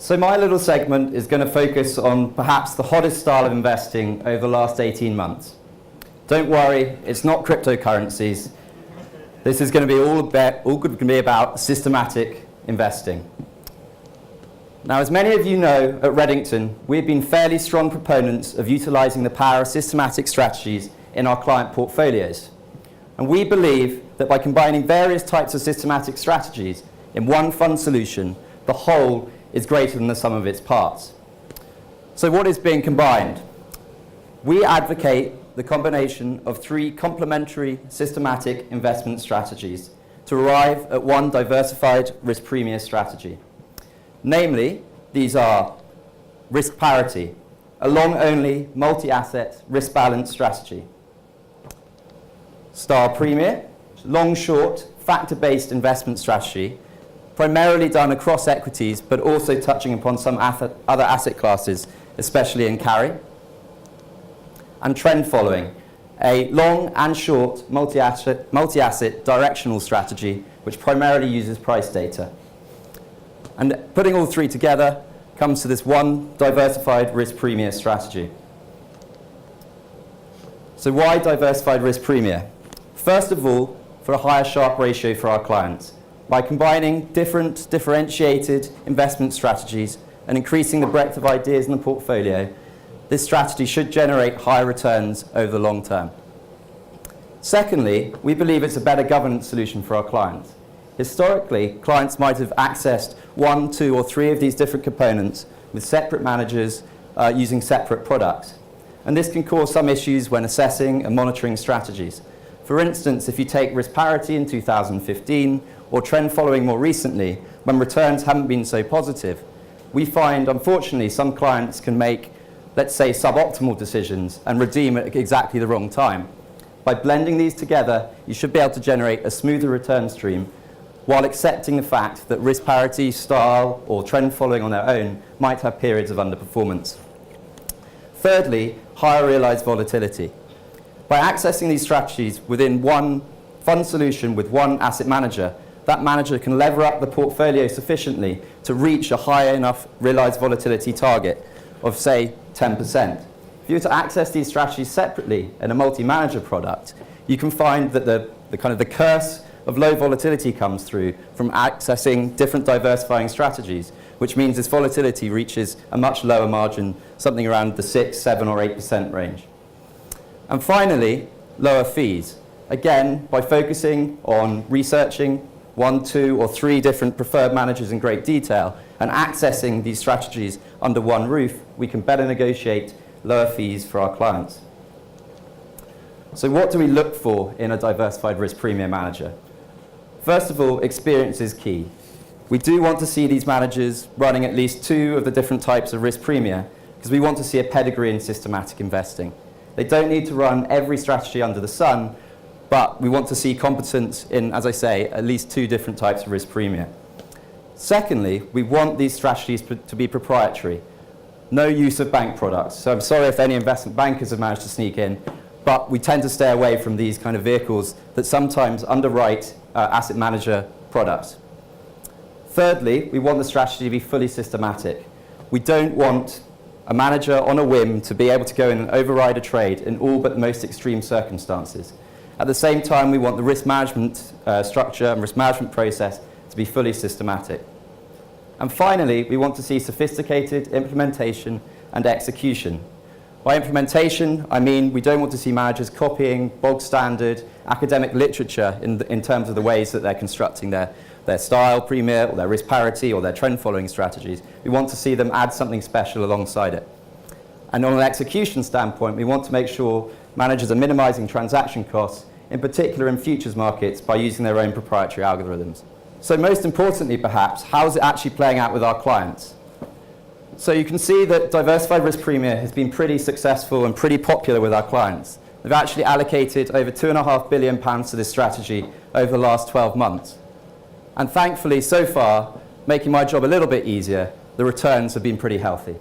So my little segment is going to focus on perhaps the hottest style of investing over the last 18 months. Don't worry, it's not cryptocurrencies. This is going to be all going to be about systematic investing. Now, as many of you know, at Redington, we've been fairly strong proponents of utilizing the power of systematic strategies in our client portfolios. And we believe that by combining various types of systematic strategies in one fund solution, the whole is greater than the sum of its parts. So what is being combined? We advocate the combination of three complementary systematic investment strategies to arrive at one diversified risk premium strategy. Namely, these are risk parity, a long-only multi-asset risk balance strategy. Star Premier, long-short factor-based investment strategy, primarily done across equities, but also touching upon some other asset classes, especially in carry. And trend following, a long and short multi-asset directional strategy, which primarily uses price data. And putting all three together comes to this one diversified risk premium strategy. So why diversified risk premium? First of all, for a higher Sharpe ratio for our clients. By combining different differentiated investment strategies and increasing the breadth of ideas in the portfolio, this strategy should generate higher returns over the long term. Secondly, we believe it's a better governance solution for our clients. Historically, clients might have accessed one, two, or three of these different components with separate managers using separate products. And this can cause some issues when assessing and monitoring strategies. For instance, if you take risk parity in 2015, or trend following more recently, when returns haven't been so positive, we find, unfortunately, some clients can make, let's say, suboptimal decisions and redeem at exactly the wrong time. By blending these together, you should be able to generate a smoother return stream while accepting the fact that risk parity, style, or trend following on their own might have periods of underperformance. Thirdly, higher realized volatility. By accessing these strategies within one fund solution with one asset manager, that manager can lever up the portfolio sufficiently to reach a high enough realized volatility target of, say, 10%. If you were to access these strategies separately in a multi-manager product, you can find that the curse of low volatility comes through from accessing different diversifying strategies, which means this volatility reaches a much lower margin, something around the 6, 7, or 8% range. And finally, lower fees. Again, by focusing on researching one, two, or three different preferred managers in great detail and accessing these strategies under one roof, we can better negotiate lower fees for our clients. So what do we look for in a diversified risk premium manager? First of all, experience is key. We do want to see these managers running at least two of the different types of risk premium because we want to see a pedigree in systematic investing. They don't need to run every strategy under the sun, but we want to see competence in, as I say, at least two different types of risk premium. Secondly, we want these strategies to be proprietary. No use of bank products. So I'm sorry if any investment bankers have managed to sneak in, but we tend to stay away from these kind of vehicles that sometimes underwrite asset manager products. Thirdly, we want the strategy to be fully systematic. We don't want a manager on a whim to be able to go in and override a trade in all but the most extreme circumstances. At the same time, we want the risk management structure and risk management process to be fully systematic. And finally, we want to see sophisticated implementation and execution. By implementation, I mean we don't want to see managers copying bog standard academic literature in terms of the ways that they're constructing their style premium or their risk parity or their trend following strategies. We want to see them add something special alongside it. And on an execution standpoint, we want to make sure managers are minimizing transaction costs, in particular in futures markets, by using their own proprietary algorithms. So most importantly, perhaps, how is it actually playing out with our clients? So you can see that diversified risk premium has been pretty successful and pretty popular with our clients. They've actually allocated over £2.5 billion to this strategy over the last 12 months. And thankfully, so far, making my job a little bit easier, the returns have been pretty healthy.